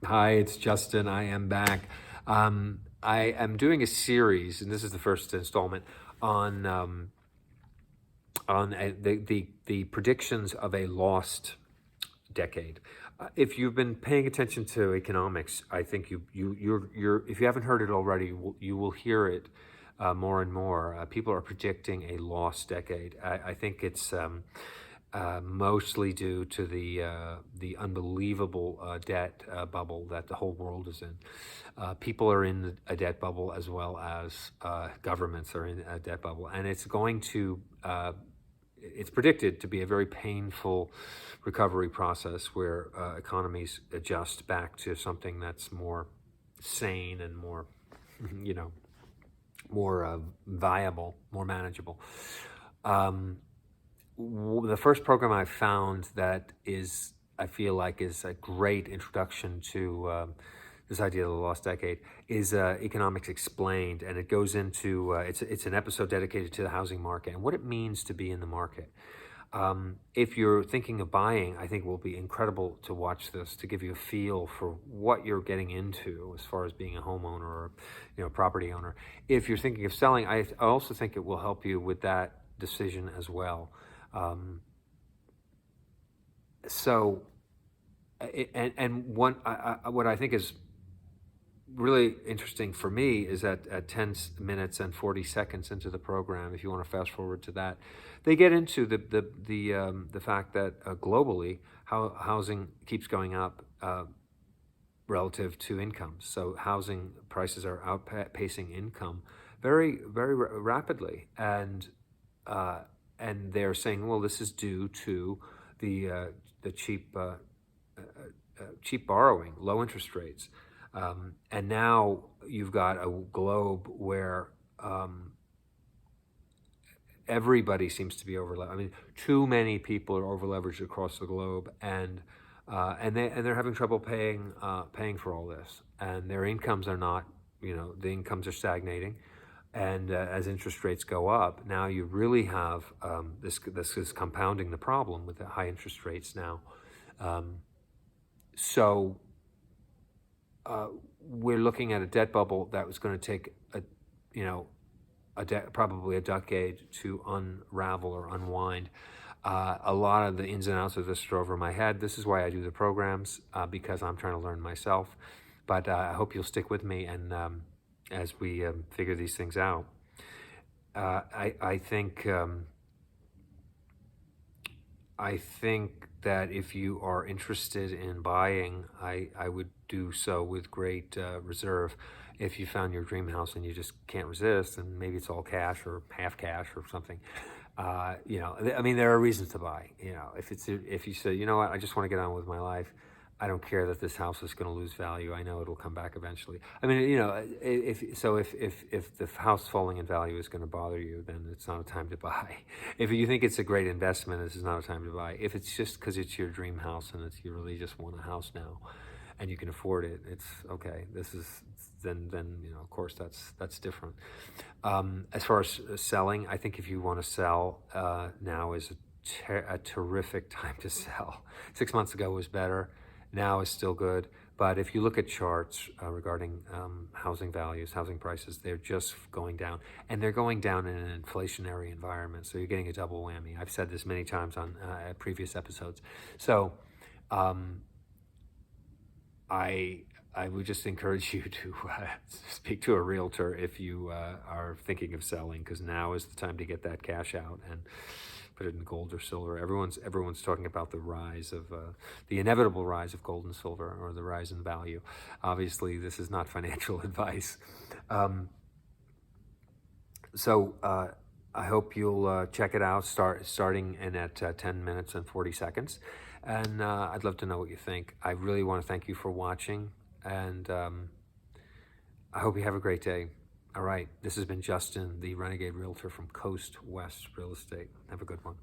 Hi, it's Justin. I am back. I am doing a series, and this is the first installment on the predictions of a lost decade. If you've been paying attention to economics, I think you're if you haven't heard it already, you will hear it more and more. People are predicting a lost decade. I think it's mostly due to the unbelievable debt bubble that the whole world is in. People are in a debt bubble as well as governments are in a debt bubble, and it's going to it's predicted to be a very painful recovery process where economies adjust back to something that's more sane and more, you know, more viable, more manageable. The first program I found that I feel like is a great introduction to this idea of the lost decade is Economics Explained, and it goes into it's an episode dedicated to the housing market and what it means to be in the market. If you're thinking of buying, I think it will be incredible to watch this to give you a feel for what you're getting into as far as being a homeowner or property owner. If you're thinking of selling, I also think it will help you with that decision as well. What I think is really interesting for me is that at 10 minutes and 40 seconds into the program, if you want to fast forward to that, they get into the fact that globally, how housing keeps going up relative to incomes. So housing prices are outpacing income very, very rapidly, and they're saying, well, this is due to the cheap borrowing, low interest rates. And now you've got a globe where everybody seems to be over-leveraged. I mean, too many people are over-leveraged across the globe, and they're having trouble paying for all this, and their incomes are not. The incomes are stagnating, and as interest rates go up, now you really have this is compounding the problem with the high interest rates now. We're looking at a debt bubble that was going to take probably a decade to unravel or unwind. A lot of the ins and outs of this are over my head. This is why I do the programs, because I'm trying to learn myself. But I hope you'll stick with me and as we figure these things out. I think that if you are interested in buying, I would do so with great reserve. If you found your dream house and you just can't resist, and maybe it's all cash or half cash or something, I mean, there are reasons to buy. If you say, you know what, I just want to get on with my life. I don't care that this house is going to lose value. I know it'll come back eventually. I mean, if the house falling in value is going to bother you, then it's not a time to buy. If you think it's a great investment, this is not a time to buy. If it's just because it's your dream house and you really just want a house now, and you can afford it, it's okay. Then of course that's different. As far as selling, I think if you want to sell, now is a terrific time to sell. 6 months ago was better. Now is still good, but if you look at charts regarding housing values, housing prices, they're just going down, and they're going down in an inflationary environment, so you're getting a double whammy. I've said this many times on previous episodes. So I would just encourage you to speak to a realtor if you are thinking of selling, because now is the time to get that cash out and put it in gold or silver. Everyone's talking about the rise of the inevitable rise of gold and silver, or the rise in value. Obviously, this is not financial advice. I hope you'll check it out. Starting in at 10 minutes and 40 seconds, and I'd love to know what you think. I really want to thank you for watching, and I hope you have a great day. All right, this has been Justin, the Renegade Realtor from Coast West Real Estate. Have a good one.